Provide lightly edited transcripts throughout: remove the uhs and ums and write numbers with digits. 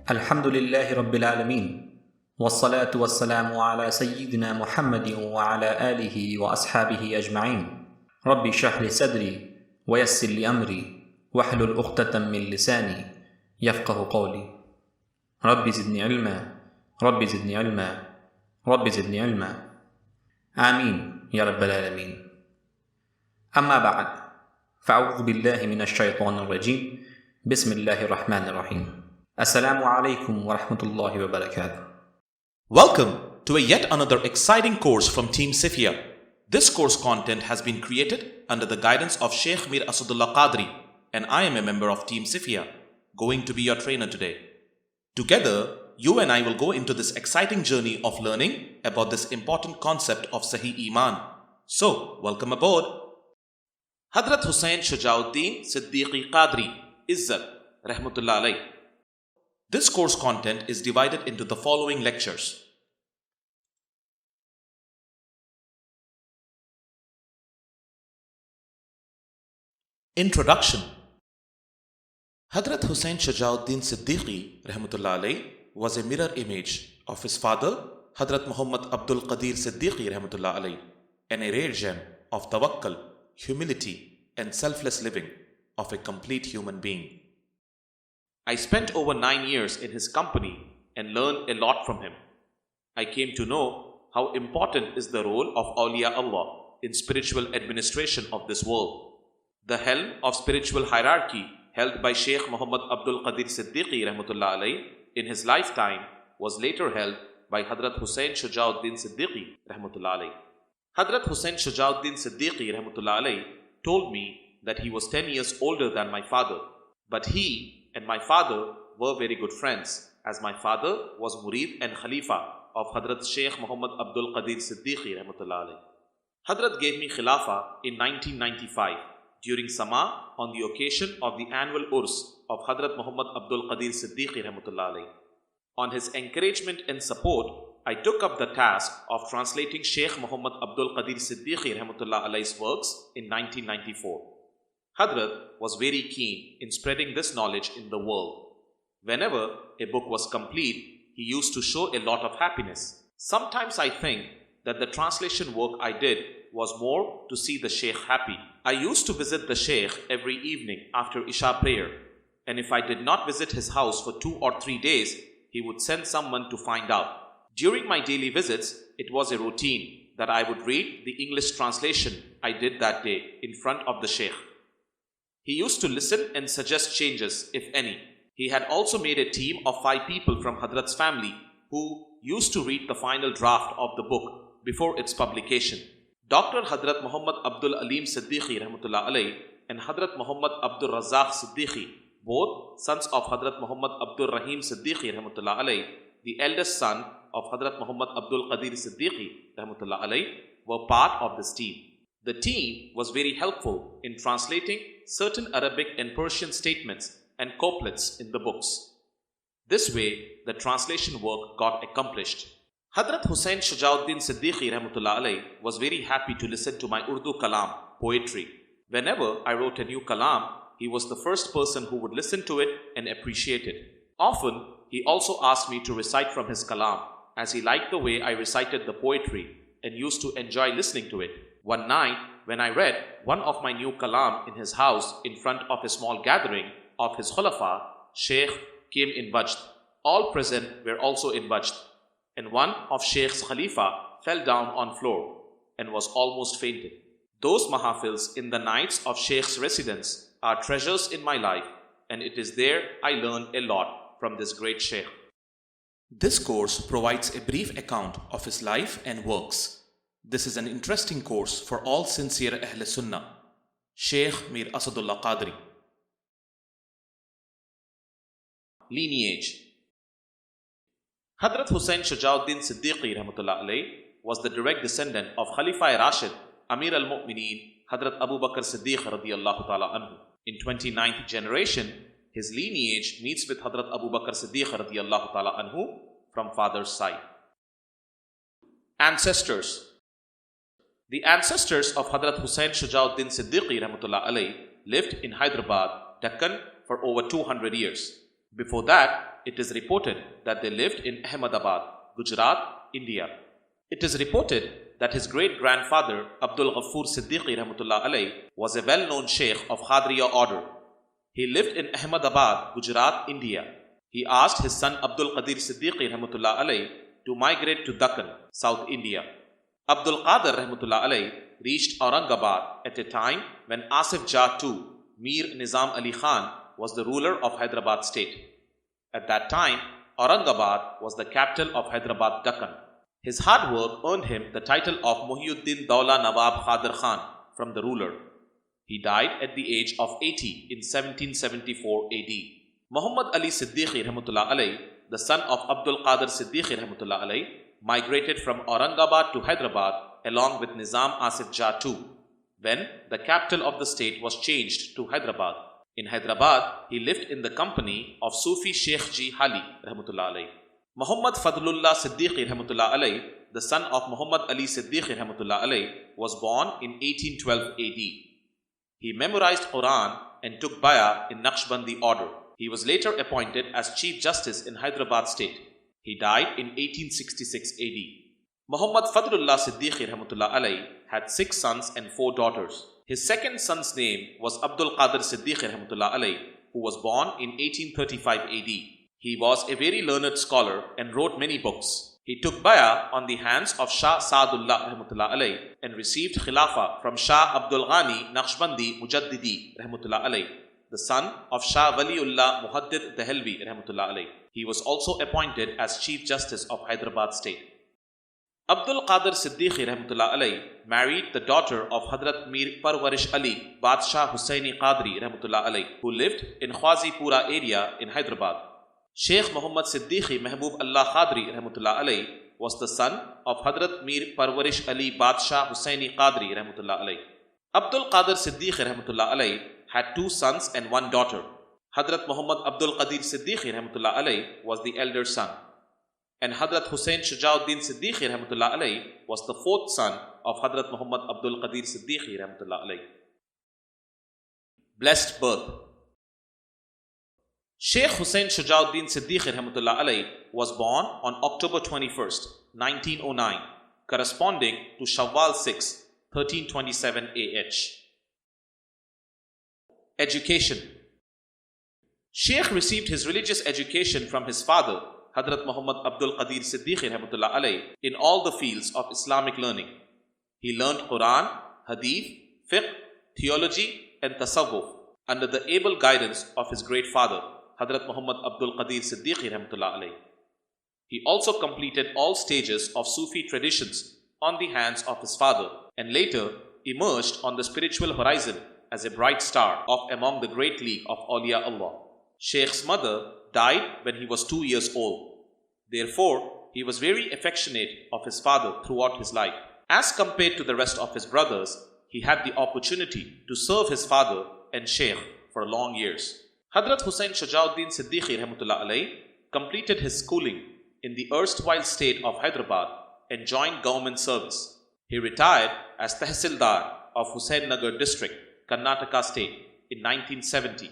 الحمد لله رب العالمين والصلاة والسلام على سيدنا محمد وعلى آله وأصحابه أجمعين رب اشرح لي صدري ويسر لي أمري واحلل عقدة من لساني يفقه قولي رب زدني علما رب زدني علما رب زدني علما آمين يا رب العالمين. أما بعد فأعوذ بالله من الشيطان الرجيم بسم الله الرحمن الرحيم. Assalamu alaikum wa rahmatullahi wa barakatuh. Welcome to yet another exciting course from Team CIFIA. This course content has been created under the guidance of Sheikh Mir Asadullah Quadri, and I am a member of Team CIFIA, going to be your trainer today. Together, you and I will go into this exciting journey of learning about this important concept of Sahih Iman. So, welcome aboard. Hadhrat Hussain Shujauddin Siddiqui Quadri, Izzat, Rahmatullah alayh. This course content is divided into the following lectures. Introduction. Hadhrat Hussain Shujauddin Siddiqui Rahmatullah alayh was a mirror image of his father, Hadhrat Muhammad Abdul Qadir Siddiqui Rahmatullah alayh, and a rare gem of tawakkul, humility, and selfless living of a complete human being. I spent over 9 years in his company and learned a lot from him. I came to know how important is the role of awliya Allah in spiritual administration of this world. The helm of spiritual hierarchy held by Sheikh Muhammad Abdul Qadir Siddiqui Rahmatullah alayh in his lifetime was later held by Hadhrat Hussain Shujauddin Siddiqui Rahmatullah alayh. Hadhrat Hussain Shujauddin Siddiqui Rahmatullah alayh told me that he was 10 years older than my father, but he and my father were very good friends, as my father was Murid and Khalifa of Hadhrat Sheikh Muhammad Abdul Qadir Siddiqui Rahmatullah alayh. Hadhrat gave me Khilafah in 1995 during Sama on the occasion of the annual Urs of Hadhrat Muhammad Abdul Qadir Siddiqui Rahmatullah alayh. On his encouragement and support, I took up the task of translating Sheikh Muhammad Abdul Qadir Siddiqui Rahmatullah alayh's works in 1994. Hadhrat was very keen in spreading this knowledge in the world. Whenever a book was complete, he used to show a lot of happiness. Sometimes I think that the translation work I did was more to see the Sheikh happy. I used to visit the Sheikh every evening after Isha prayer, and if I did not visit his house for 2 or 3 days, he would send someone to find out. During my daily visits, it was a routine that I would read the English translation I did that day in front of the Sheikh. He used to listen and suggest changes, if any. He had also made a team of 5 people from Hadhrat's family who used to read the final draft of the book before its publication. Dr. Hadhrat Muhammad Abdul Alim Siddiqui Rahmatullah alayh and Hadhrat Muhammad Abdul Razak Siddiqui, both sons of Hadhrat Muhammad Abdul Rahim Siddiqui Rahmatullah alayh, the eldest son of Hadhrat Muhammad Abdul Qadir Siddiqui Rahmatullah alayh, were part of this team. The team was very helpful in translating certain Arabic and Persian statements and couplets in the books. This way, the translation work got accomplished. Hadhrat Hussain Shujauddin Siddiqui Rahmatullah alayh was very happy to listen to my Urdu kalam, poetry. Whenever I wrote a new kalam, he was the first person who would listen to it and appreciate it. Often, he also asked me to recite from his kalam, as he liked the way I recited the poetry and used to enjoy listening to it. One night, when I read one of my new kalam in his house in front of a small gathering of his khulafa, Sheikh came in Wajd. All present were also in Wajd, and one of Sheikh's khalifa fell down on floor and was almost fainted. Those mahafils in the nights of Sheikh's residence are treasures in my life, and it is there I learned a lot from this great Sheikh. This course provides a brief account of his life and works. This is an interesting course for all sincere Ahl Sunnah. Sheikh Mir Asadullah Qadri. Lineage. Hadhrat Hussain Shujauddin Siddiqui Rahmatullah alayh was the direct descendant of Khalifa Rashid, Amir al-Mu'mineen, Hadhrat Abu Bakr Siddiq radiyallahu ta'ala anhu. In 29th generation, his lineage meets with Hadhrat Abu Bakr Siddiq radiyallahu ta'ala anhu from father's side. Ancestors. The ancestors of Hadhrat Hussain Shujauddin Siddiqui Rahmatullah alayh lived in Hyderabad, Deccan for over 200 years. Before that, it is reported that they lived in Ahmedabad, Gujarat, India. It is reported that his great-grandfather Abdul Ghaffur Siddiqui Rahmatullah alayh was a well-known Sheikh of Qadriya order. He lived in Ahmedabad, Gujarat, India. He asked his son Abdul Qadir Siddiqui Rahmatullah alayh to migrate to Deccan, South India. Abdul Qadir Rahmatullah alayh reached Aurangabad at a time when Asif Jah II, Mir Nizam Ali Khan, was the ruler of Hyderabad state. At that time, Aurangabad was the capital of Hyderabad Deccan. His hard work earned him the title of Muhyiddin Dawla Nawab Khadir Khan from the ruler. He died at the age of 80 in 1774 AD. Muhammad Ali Siddiqui Rahmatullah alayh, the son of Abdul Qadir Siddiqui Rahmatullah alayh, migrated from Aurangabad to Hyderabad along with Nizam Asif Jah II, when the capital of the state was changed to Hyderabad. In Hyderabad, he lived in the company of Sufi Sheikh Ji Hali Rahmatullah alayh. Muhammad Fadlullah Siddiqui Rahmatullah alayh, the son of Muhammad Ali Siddiqui Rahmatullah alayh, was born in 1812 AD. He memorized Quran and took bay'ah in Naqshbandi order. He was later appointed as Chief Justice in Hyderabad state. He died in 1866 AD. Muhammad Fadlullah Siddiqui Rahmatullah alayh had 6 sons and 4 daughters. His second son's name was Abdul Qadir Siddiqui Rahmatullah alayh, who was born in 1835 AD. He was a very learned scholar and wrote many books. He took bay'ah on the hands of Shah Saadullah Rahmatullah alayh and received Khilafah from Shah Abdul Ghani Naqshbandi Mujaddidi Rahmatullah alayh, the son of Shah Waliullah Muhaddid Dehelvi Rahmatullah alayh. He was also appointed as Chief Justice of Hyderabad state. Abdul Qadir Siddiqui Rahmatullah alayh married the daughter of Hadhrat Mir Parwarish Ali Badshah Hussaini Quadri Rahmatullah alayh, who lived in Khwazipura area in Hyderabad. Sheikh Muhammad Siddiqui Mehboob Allah Qadri Rahmatullah alayh was the son of Hadhrat Mir Parwarish Ali Badshah Hussaini Qadri Rahmatullah alayh. Abdul Qadir Siddiqui Rahmatullah alayh had 2 sons and 1 daughter. Hadhrat Muhammad Abdul Qadir Siddiqui Rahmatullah alayh was the elder son, and Hadhrat Hussain Shujauddin Siddiqui Rahmatullah alayh was the 4th son of Hadhrat Muhammad Abdul Qadir Siddiqui Rahmatullah alayh. Blessed birth. Sheikh Hussain Shujauddin Siddiqui Rahmatullah alayh was born on October 21st, 1909, corresponding to Shawwal 6, 1327 AH. Education. Sheikh received his religious education from his father, Hadhrat Muhammad Abdul Qadir Siddiqui Rahmatullah alayh, in all the fields of Islamic learning. He learned Quran, Hadith, Fiqh, Theology and Tasawwuf under the able guidance of his great father, Hadhrat Muhammad Abdul Qadir Siddiqui Rahmatullah alayh. He also completed all stages of Sufi traditions on the hands of his father and later emerged on the spiritual horizon as a bright star of among the great league of Awliya Allah. Sheikh's mother died when he was 2 years old. Therefore, he was very affectionate of his father throughout his life. As compared to the rest of his brothers, he had the opportunity to serve his father and Sheikh for long years. Hadhrat Hussain Shujauddin Siddiqui Rahmatullah alayh completed his schooling in the erstwhile state of Hyderabad and joined government service. He retired as Tehsildar of Hussain Nagar district, Karnataka state in 1970.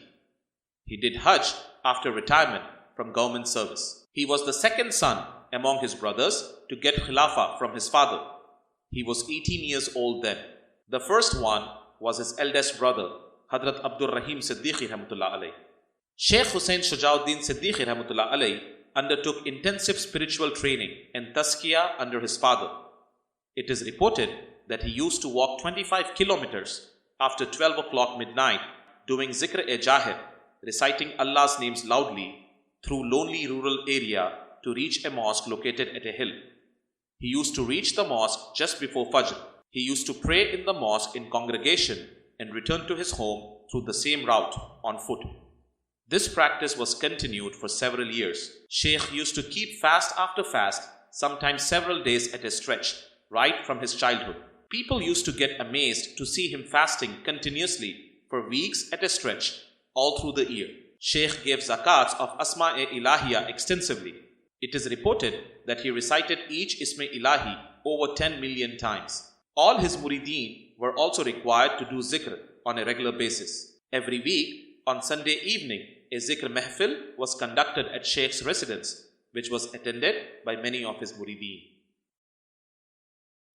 He did Hajj after retirement from government service. He was the second son among his brothers to get Khilafah from his father. He was 18 years old then. The first one was his eldest brother, Hadhrat Abdul Rahim Siddiqui Rahmatullah alayh. Sheikh Hussain Shujauddin Siddiqui Rahmatullah alayh undertook intensive spiritual training and tazkiyah under his father. It is reported that he used to walk 25 kilometers after 12 o'clock midnight doing zikr-e-jahir, reciting Allah's names loudly through lonely rural area to reach a mosque located at a hill. He used to reach the mosque just before Fajr. He used to pray in the mosque in congregation and return to his home through the same route on foot. This practice was continued for several years. Sheikh used to keep fast after fast, sometimes several days at a stretch, right from his childhood. People used to get amazed to see him fasting continuously for weeks at a stretch all through the year. Sheikh gave zakats of Asma-e-Ilahiyya extensively. It is reported that he recited each Isma-e-Ilahi over 10 million times. All his murideen were also required to do zikr on a regular basis. Every week, on Sunday evening, a zikr mahfil was conducted at Sheikh's residence, which was attended by many of his murideen.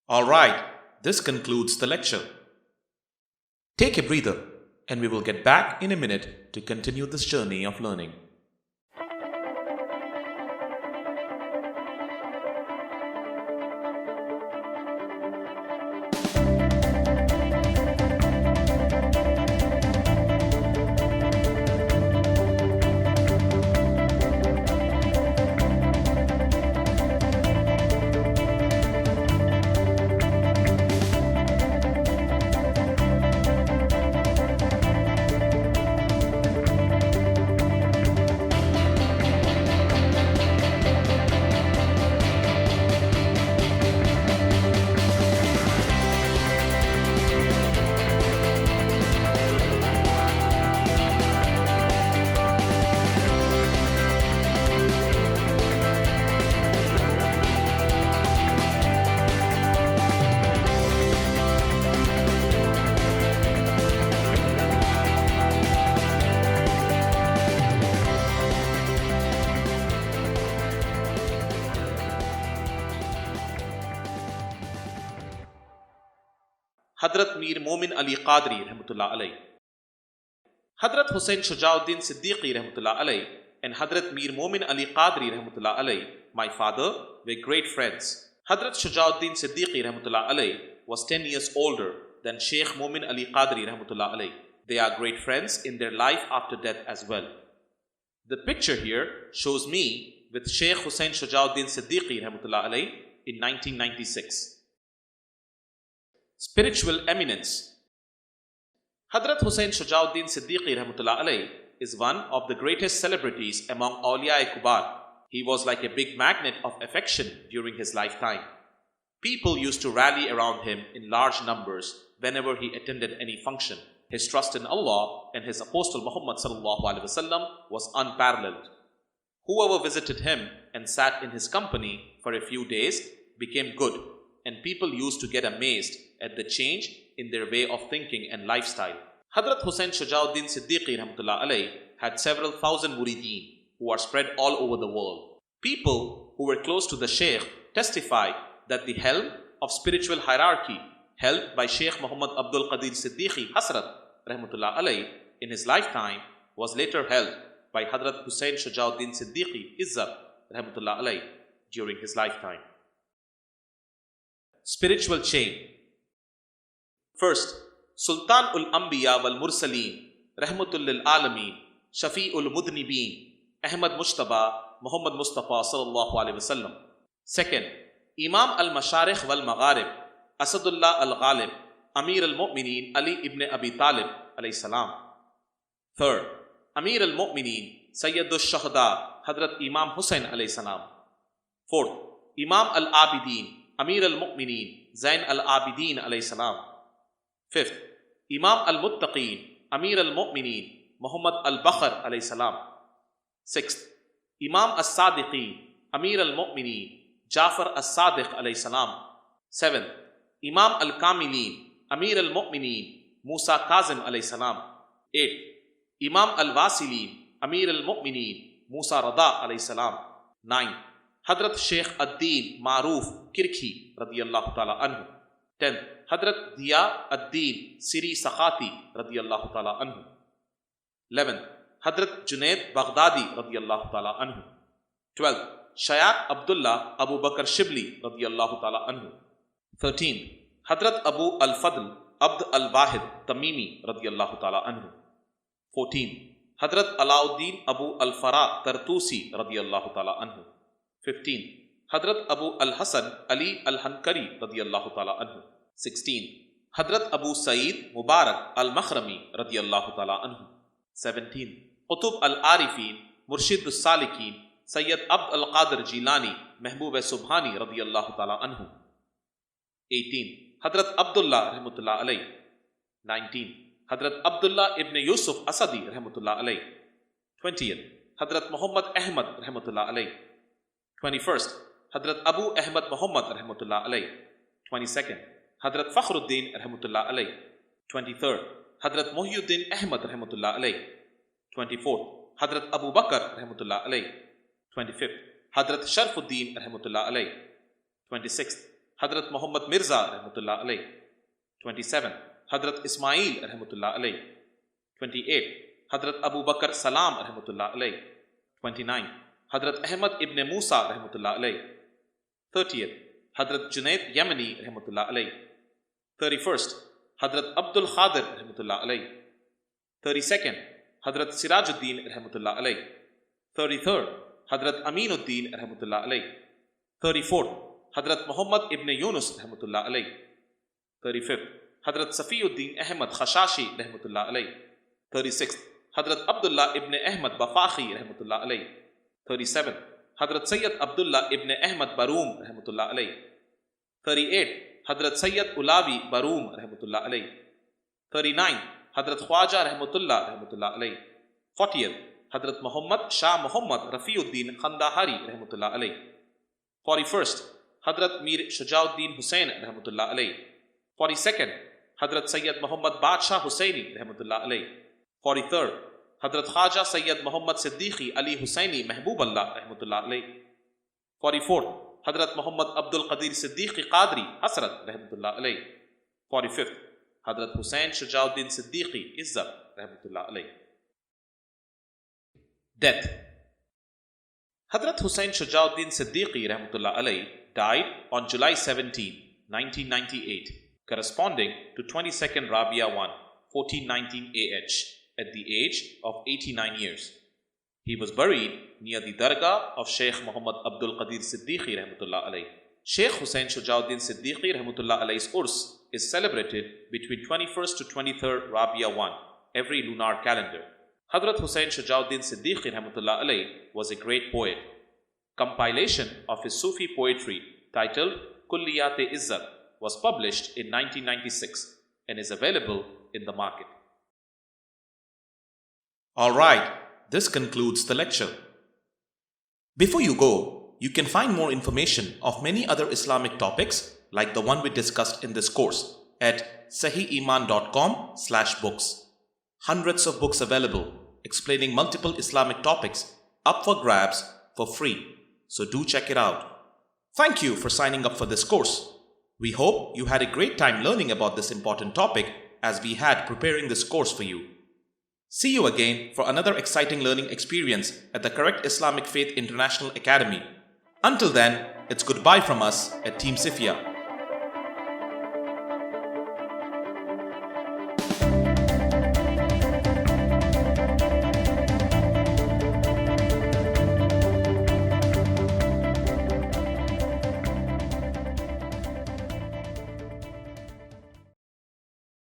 Alright, this concludes the lecture. Take a breather and we will get back in a minute to continue this journey of learning. Hadhrat Mir Momin Ali Qadri Rahmatullah alayh. Hadhrat Hussain Shujauddin Siddiqui Rahmatullah alayh and Hadhrat Mir Momin Ali Qadri Rahmatullah alayh, my father, were great friends. Hadhrat Shujauddin Siddiqui Rahmatullah alayh was 10 years older than Sheikh Momin Ali Qadri Rahmatullah alayh. They are great friends in their life after death as well. The picture here shows me with Sheikh Hussain Shujauddin Siddiqui Rahmatullah alayh in 1996. Spiritual eminence. Hadhrat Hussain Shujauddin Siddiqui Rahmatullah alayh is one of the greatest celebrities among Awliya Kubar. He was like a big magnet of affection during his lifetime. People used to rally around him in large numbers whenever he attended any function. His trust in Allah and his apostle Muhammad sallallahu alaihi wasallam was unparalleled. Whoever visited him and sat in his company for a few days became good, and people used to get amazed at the change in their way of thinking and lifestyle. Hadhrat Hussain Shujauddin Siddiqui Rahmatullah alayh had several thousand murideen who are spread all over the world. People who were close to the Shaykh testified that the helm of spiritual hierarchy held by Shaykh Muhammad Abdul Qadir Siddiqui Hadhrat Rahmatullah alayh in his lifetime was later held by Hadhrat Hussain Shujauddin Siddiqui Izzat Rahmatullah alayh during his lifetime. Spiritual chain. First, Sultan ul-Anbiya wal-Mursaleen, Rahmatul lil-Alameen, Shafi'ul Mudnibeen, Ahmad Mujtaba, Muhammad Mustafa sallallahu alaihi wasallam. Second, Imam al-Masharikh wal-Magharib, Asadullah al-Ghalib, Amir al-Mu'mineen Ali ibn Abi Talib alayhi salam. Third, Amir al-Mu'mineen, Sayyidul Shuhada, Hadhrat Imam Hussain alayhi salam. Fourth, Imam al-Abideen, Amir al-Mu'mineen, Zain al-Abideen alayhi salam. Fifth, Imam al-Muttaqeen, Amir al-Mu'mineen, Muhammad al-Bakhr alayhi salam. Sixth, Imam al-Sadiqeen, Amir al-Mu'mineen, Jafar al-Sadiq alayhi salam. Seventh, Imam al-Kamileen, Amir al-Mu'mineen, Musa Kazim alayhi salam. Eighth, Imam al-Wasileen, Amir al-Mu'mineen, Musa Rada alayhi salam. Ninth, Hadhrat Sheikh ad-Din Maruf Kirki radiyallahu ta'ala anhu. 10th, Hadhrat Diya ad-Din Siri Sakhati radiyallahu ta'ala anhu. 11th, Hadhrat Junaid Baghdadi radiyallahu ta'ala anhu. 12th, Shaykh Abdullah Abu Bakr Shibli radiyallahu ta'ala anhu. 13th, Hadhrat Abu al-Fadl Abd al-Wahid Tamimi radiyallahu ta'ala anhu. 14th, Hadhrat Alauddin Abu al-Farah Tartusi radiyallahu ta'ala anhu. 15th, Hadhrat Abu al-Hasan Ali al-Hankari radiyallahu ta'ala anhu. 16th, Hadhrat Abu Saeed Mubarak al-Makhrami radiyallahu ta'ala anhu. 17th, Qutub al-Arifin Murshid al-Salikin Sayyid Abd al-Qadir Jilani Mehboob Subhani radiyallahu ta'ala anhu. 18th, Hadhrat Abdullah rahmatullah alayh. 19th, Hadhrat Abdullah ibn Yusuf Asadi rahmatullah alayh. 20th, Hadhrat Muhammad Ahmad rahmatullah alayh. 21st, Hadhrat Abu Ahmad Muhammad rahmatullah alayh. 22nd, Hadhrat Fakhruddin rahmatullah alayh. 23rd, Hadhrat Muhyiddin Ahmad rahmatullah alayh. 24th, Hadhrat Abu Bakr rahmatullah alayh. 25th, Hadhrat Sharfuddin rahmatullah alayh. 26th, Hadhrat Muhammad Mirza rahmatullah alayh. 27th, Hadhrat Ismail rahmatullah alayh. 28th, Hadhrat Abu Bakr Salam rahmatullah alayh. 29th, Hadhrat Ahmad ibn Musa rahmatullah alayh. 30th, Hadhrat Junaid Yamani rahmatullah alayh. 31st, Hadhrat Abdul Khadir rahmatullah alayh. 32nd, Hadhrat Sirajuddin rahmatullah alayh. 33rd, Hadhrat Aminuddin rahmatullah alayh. 34th, Hadhrat Muhammad ibn Yunus rahmatullah alayh. 35th, Hadhrat Safiuddin Ahmad Khashashi rahmatullah alayh. 36th, Hadhrat Abdullah ibn Ahmad Bafakhi rahmatullah alayh. 37th, Hadhrat Sayyid Abdullah ibn Ahmad Baroom rahmatullah alayh. 38th, Hadhrat Sayyid Ulavi Baroom rahmatullah alayh. 39th, Hadhrat Khwaja rahmatullah alayh. 40th, Hadhrat Muhammad Shah Muhammad Rafiuddin Khandahari rahmatullah alayh. 41st, Hadhrat Mir Shujauddin Hussain rahmatullah alayh. 42nd, Hadhrat Sayyid Muhammad Badshah Hussaini rahmatullah alayh. 43rd, Hadhrat Khaja Sayyid Muhammad Siddiqui Ali Hussaini Mahbooballah rahmatullah alayh. 44th, Hadhrat Muhammad Abdul Qadir Siddiqi Quadri Hadhrat rahmatullah alayh. 45th, Hadhrat Hussain Shujauddin Siddiqi Izzat rahmatullah alayh. Death. Hadhrat Hussain Shujauddin Siddiqi rahmatullah alayh died on July 17, 1998, corresponding to 22nd Rabia 1, 1419 AH, at the age of 89 years. He was buried near the Dargah of Sheikh Muhammad Abdul Qadir Siddiqi rahmatullah alayh. Sheikh Hussain Shujauddin Siddiqi rahmatullah alayh's Urs is celebrated between 21st to 23rd Rabia 1 every lunar calendar. Hadhrat Hussain Shujauddin Siddiqi rahmatullah alayh was a great poet. Compilation of his Sufi poetry titled Kulliyat-e Izzat was published in 1996 and is available in the market. Alright, this concludes the lecture. Before you go, you can find more information of many other Islamic topics like the one we discussed in this course at sahiiman.com/books. Hundreds of books available explaining multiple Islamic topics up for grabs for free. So do check it out. Thank you for signing up for this course. We hope you had a great time learning about this important topic as we had preparing this course for you. See you again for another exciting learning experience at the correct Islamic Faith International Academy. Until then, it's goodbye from us at Team CIFIA.